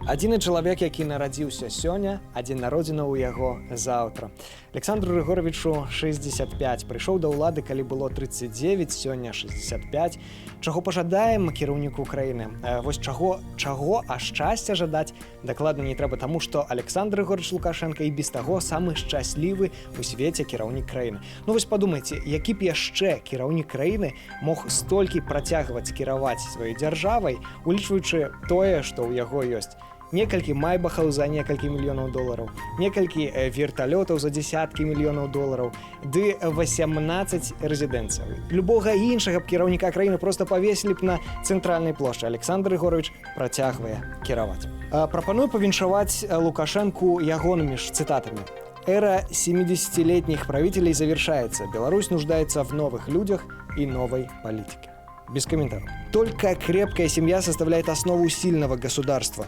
Адзіны чалавек, які нарадзіўся сёння, а дзень народзінаў у яго заўтра. Александру Рыгоровичу 65. Прыйшоў да ўлады, калі было 39, сёння 65. Чаго пажадаем кіраўніку краіны? Вось чаго, а шчасця жадаць дакладна не трэба, таму што Александр Григорьевич Лукашенко і без таго самы шчаслівы у свеце кіраўнік краіны. Ну вось падумайце, які б яшчэ кіраўнік краіны мог столькі працягваць кіраваць сваёй дзяржавай, улічваючы тое, што ў яго ёсць. Некалькі майбахаў за некалькі мільёнаў долараў, некалькі верталётаў за дзесяткі мільёнаў долараў, ды 18 рэзідэнцыяў. Любога іншага б кіраўніка краіны проста павесілі б на цэнтральнай плошчы. Александр Григорьевич працягвае кіраваць. Прапаную павіншаваць Лукашенку ягонымі ж цытатамі. Эра 70-летних правителей завершается. Беларусь нуждается в новых людях и новой политике. Без комментариев. Только крепкая семья составляет основу сильного государства.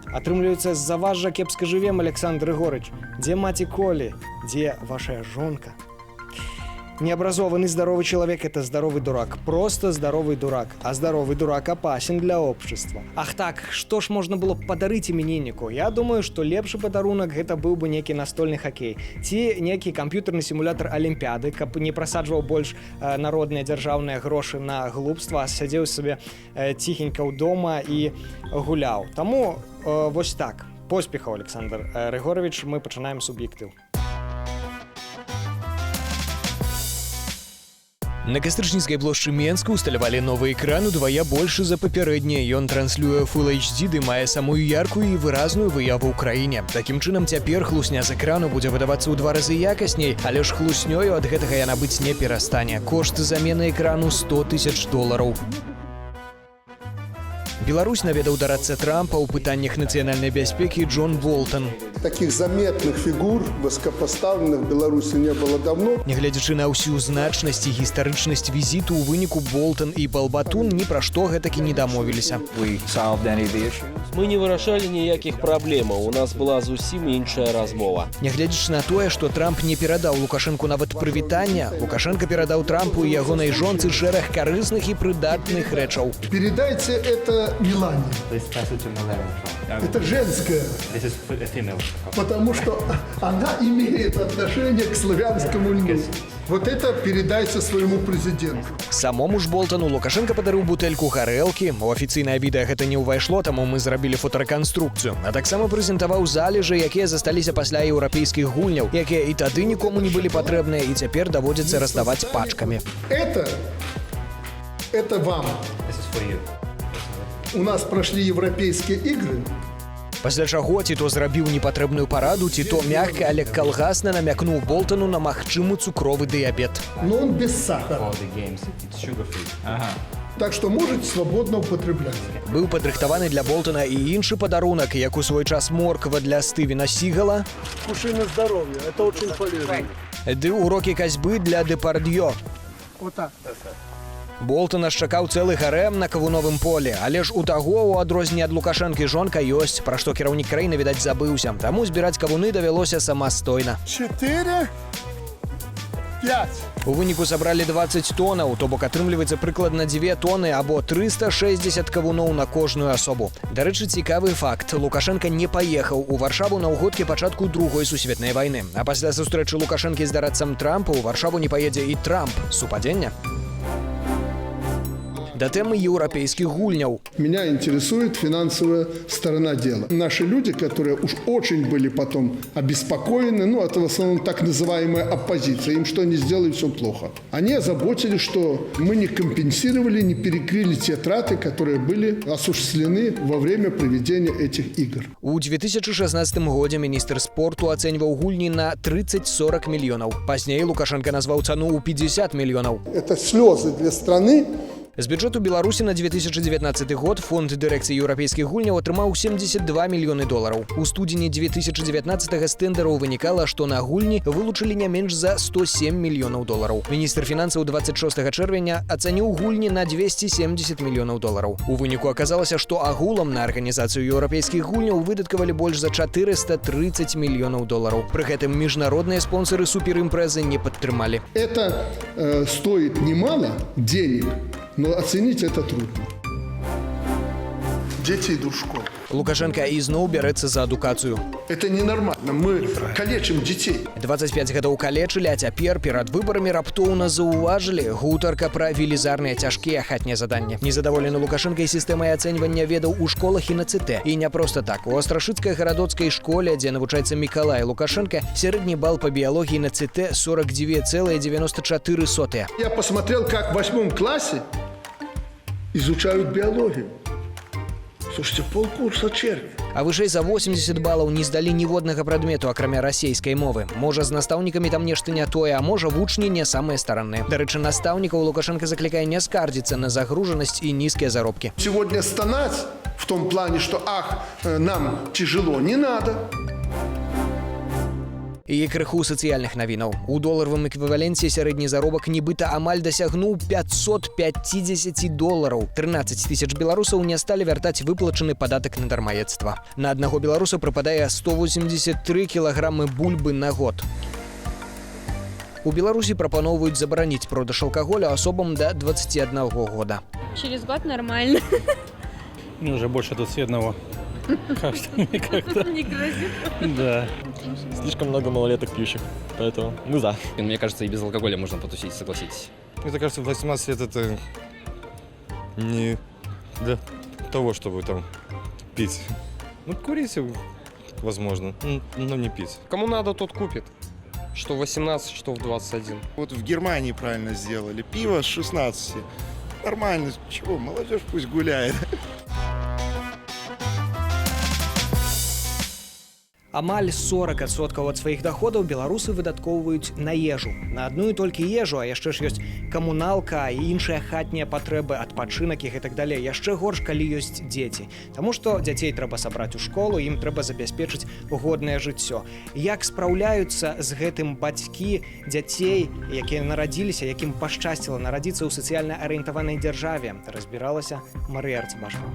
Атрымліваецца, з-за вас жа кепска жывем, Александр Григорьевич. Дзе маці Колі? Дзе ваша жонка? Необразованный здоровый человек – это здоровый дурак. Просто здоровый дурак. А здоровый дурак опасен для общества. Ах так, что ж можно было подарить имениннику? Я думаю, что лепший подарунок – это был бы некий настольный хоккей. Ці некий компьютерный симулятор Олимпиады, каб не просаджваў больш народныя дзяржаўныя грошы на глупства, а сядзеў сабе тихенько ў дома і гуляў. Таму вось так. Поспехаў, Александр Рыгорович, мы пачынаем суб'ектыў. На Кастрычніцкай плошчы Менска усталявалі новы экран удвая большы за папярэдні. Ён транслюе Full HD ды мае самую яркую і выразную выяву ў краіне. Такім чынам, цяпер хлусня з экрану будзе выдавацца ў 2 разы якасней, але ж хлуснёю ад гэтага яна быць не перастане. Кошт замены экрану $100 000. Беларусь наведаў дарадца Трампа ў пытаннях нацыянальнай бяспекі Джон Болтон. Таких заметных фигур, высокопоставленных в Беларуси не было давно. Нягледзячы на ўсю значнасць і гістарычнасць візіту, у выніку Болтон і Балбатун ні пра што гэтакі не дамовіліся. Мы не вырашалі ніякіх праблемаў, у нас была зусім іншая размова. Нягледзячы на тое, што Трамп не перадаў Лукашэнку нават прывітання, Лукашенко перадаў Трампу і ягонай жонцы шэраг карысных і прыдатных рэчаў. Передайте это Мелании. Это женское. Потому что она имеет отношение к славянскому льну. Вот это передайте своему президенту. Самому ж Болтону Лукашенко падарыў бутэльку гарэлкі. У афіцыйнае відэа гэта не ўвайшло, таму мы зрабілі фотарэканструкцыю. А таксама прэзентаваў залежы, якія засталіся пасля еўрапейскіх гульняў, якія і тады нікому не былі патрэбныя, і цяпер даводзіцца раздаваць пачкамі. Это вам. У нас прошли европейские игры. Пасля чаго ці то зрабіў непатрэбную параду, ці то мякка, але калгасна намякнуў Болтону на магчымы цукровы дыябет. Но он без сахара. Так что можете свободно употреблять. Быў падрыхтаваны для Болтона і іншы падарунак, як у свой час морква для Стывена Сігала. Кушай на здоровье, это очень полезно. Ды урокі касьбы для Депардьё. Вот так. Болтона чакаў цэлы гарэм на кавуновым полі, але ж у таго, у адрозненне ад Лукашэнкі, жонка ёсць, пра што кіраўнік краіны, відаць, забыўся. Таму збіраць кавуны давялося самастойна. 4, 5. У выніку сабралі 20 тонаў, то бок атрымліваецца прыкладна 2 тоны або 360 кавуноў на кожную асобу. Дарэчы, цікавы факт. Лукашенко не паехаў у Варшаву на ўгодкі пачатку Другой сусветнай вайны. А пасля сустрэчы Лукашэнкі з дарадцам Трампа ў Варшаву не паедзе і Трамп. Супадзенне? До темы европейских гульняў. Меня интересует финансовая сторона дела. Наши люди, которые уж очень были потом обеспокоены, это в основном так называемая оппозиция, им что ни сделали, все плохо. Они озаботились, что мы не компенсировали, не перекрыли те траты, которые были осуществлены во время проведения этих игр. У 2016 годзе міністр спорту ацэньваў гульні на 30-40 мільёнаў. Пазней Лукашенко назваў цану ў 50 мільёнаў. Это слезы для страны. З бюджэту Беларусі на 2019 год фонд дырэкцыі еўрапейскіх гульняў атрымаў $72 мільёны. У студзені 2019 з тэндэраў вынікала, што на гульні вылучылі не менш за $107 мільёнаў. Міністр фінансаў 26 чэрвеня ацаніў гульні на $270 мільёнаў. У выніку аказалася, што агулам на арганізацыю еўрапейскіх гульняў выдаткавалі больш за $430 мільёнаў. Пры гэтым міжнародныя спонсары суперімпрэзы не падтрымалі. Это стоит немало денег, но оценить это трудно. дети идут в школу. Лукашенко ізноў бярэцца за адукацыю. Это ненормально. Мы калечим детей. 25 гадоў калечылі, а цяпер перад выбарамі раптоўна заўважылі гутарка пра велізарныя цяжкія хатнія заданні. Незадаволены Лукашенко і сістэмай ацэньвання ведаў у школах і на ЦТ. І не проста так. У Астрашыцкай гарадоцкай школе, дзе навучаецца Мікалай Лукашенко, сярэдні бал па біялогіі на ЦТ 49,94. Я посмотрел, как в 8 классе изучают биологию. Слушайте, полкурса черви. А вышэй за 80 балаў не здалі ніводнага прадмету, акрамя расейскай мовы. Можа, з настаўнікамі там нешта не тое, а можа, вучні не самыя старанныя. Дарэчы, настаўнікаў Лукашенко заклікае не скардзіцца на загружанасць і нізкія заробкі. Сегодня стонать в том плане, что «ах, нам тяжело», не надо. І крыху сацыяльных навінаў. У доларавым эквіваленце сярэдні заробак нібыта амаль дасягнуў $550. 13 тысяч беларусаў не сталі вяртаць выплачаны падатак на дармаедства. На аднаго беларуса прыпадае 183 кілаграмы бульбы на год. У Беларусі прапаноўваюць забараніць продаж алкаголя асобам да 21 года. Через год нормально. Ну, уже больше 21. Как-то. Не грозит. Да. Слишком много малолеток пьющих, поэтому мы за. Мне кажется, и без алкоголя можно потусить, согласитесь. Мне кажется, 18 лет это не для того, чтобы там пить. Ну, курить, возможно, но не пить. Кому надо, тот купит. Что в 18, что в 21. Вот в Германии правильно сделали. Пиво с 16. Нормально. Чего, молодежь пусть гуляет. Амаль 40% ад сваіх даходаў беларусы выдаткоўваюць на ежу. На адну і толькі ежу, а яшчэ ж ёсць камуналка і іншыя хатнія патрэбы, адпачынак і так далей. Яшчэ горш, калі ёсць дзеці. Таму што дзяцей трэба сабраць у школу, ім трэба забяспечыць годнае жыццё. Як спраўляюцца з гэтым бацькі дзяцей, якія нарадзіліся, якім пашчасціла нарадзіцца ў сацыяльна арыентаванай дзяржаве, разбіралася Марыя Арцыбашева.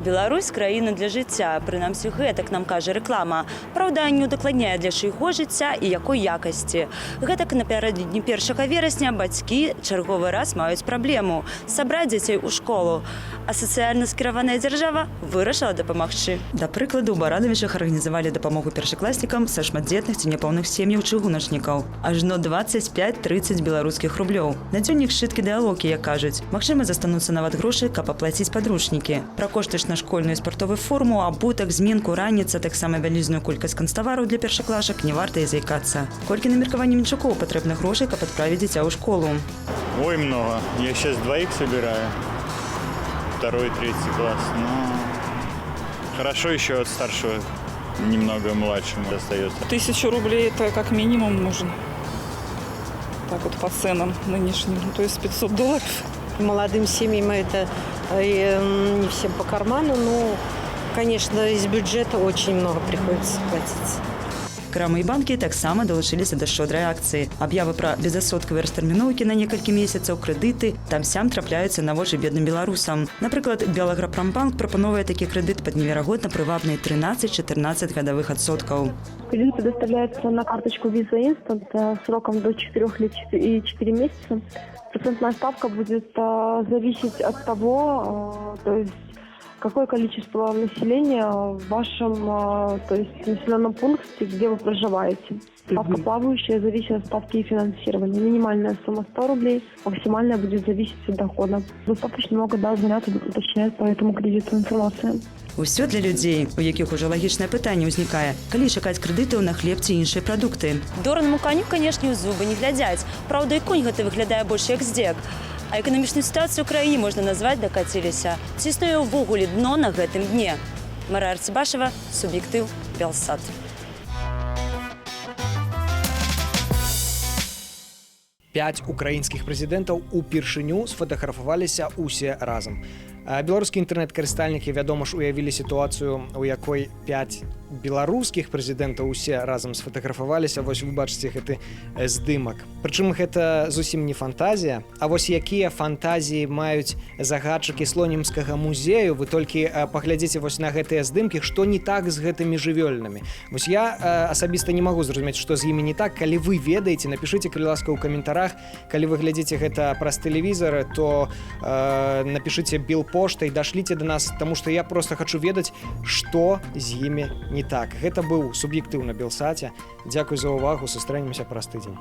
Беларусь – краіна для жыцця, прынамсі гэтак нам кажа рэклама. Праўда, не удакладняе для чыйго жыцця і якой якасці. Гэтак напярэдадні 1 верасня бацькі чарговы раз маюць праблему – сабраць дзяцей у школу. А сацыяльна скіраваная дзяржава вырашыла дапамагчы. Да прыкладу, у Барадавічах арганізавалі дапамогу першакласнікам са шматдзетных ці няпоўных сем'яў чыгуначнікаў. Ажно 25-30 беларускіх рублёў. На дзённік сшыткі дыалогі, як кажуць. Магчыма, застануцца нават грошы, каб аплаціць падручнікі. Пра кошты ж на школьную і спартовую форму, абутак, зменку, раніца, таксама вялізную колькасць канцтавараў для першаклашак не варта і заікацца. Колькі на меркаванне Мінчукоў патрэбна грошай, каб адправіць дзіця ў школу? Ой, много. Я сейчас двоих собираю. 2-3 класс. Ну, хорошо еще от старшего немного младшему достается. 1000 рублей это как минимум нужно. Так вот по ценам нынешним. То есть $500. Молодым семьям это не всем по карману, но, конечно, из бюджета очень много приходится платить. Крамы і банкі таксама далучыліся да шчодрай акцыі. Аб'явы пра безадсоткавыя растэрміноўкі на некалькі месяцаў, крэдыты там-сям трапляюцца на вочы бедным беларусам. Напрыклад, Белаграпромбанк прапановвае такі крэдыт пад неверагодна прывабныя 13-14 гадавых адсоткаў. Кредит предоставляется на карточку Visa Instant сроком до 4 лет и 4 месяца. Процентная ставка будет зависеть от того, то есть какое количество населения в вашем населенном пункте, где вы проживаете. Ставка плавающая зависит от ставки и финансирования. Минимальная сумма 100 рублей, максимальная будет зависеть от дохода. Достаточно много звонят и уточняют по этому кредиту информацию. Усё для людзей, у якіх ужо лагічнае пытанне ўзнікае, калі чакаць крэдытаў на хлеб ці іншыя прадукты. Доранаму каню, канешне, у зубы не глядзяць. Праўда, і конь гэта выглядае больш як здзек. А эканамічную сітуацыю ў краіне можна назваць дакаціліся. Ці існуе ўвогуле дно на гэтым дне? Марыя Арцыбашева, суб'ектыў, Белсат. Пяць украінскіх прэзідэнтаў упершыню сфотаграфаваліся ўсе разам. Беларускія інтэрнэт-карыстальнікі, вядома ж, уявілі сітуацыю, у якой 5 беларускіх прэзідэнтаў усе разам сфотаграфаваліся. Вось вы бачыце гэты здымак. Прычым гэта зусім не фантазія, а вось якія фантазіі маюць загадчыкі слонімскага музею. Вы толькі паглядзіце вось на гэтыя здымкі, што не так з гэтымі жывёлінамі. Вось я асабіста не магу зразумець, што з імі не так. Калі вы ведаеце, напішыце, калі ласка, ў каментарах. Калі вы глядзіце гэта праз тэлевізор, то напішыце білпоштай, дашліце да нас, таму што я проста хачу ведаць, што з імі не так. Гэта быў суб'ектыўна Белсаце. Дзякуй за ўвагу, сустрэнемся праз тыдзень.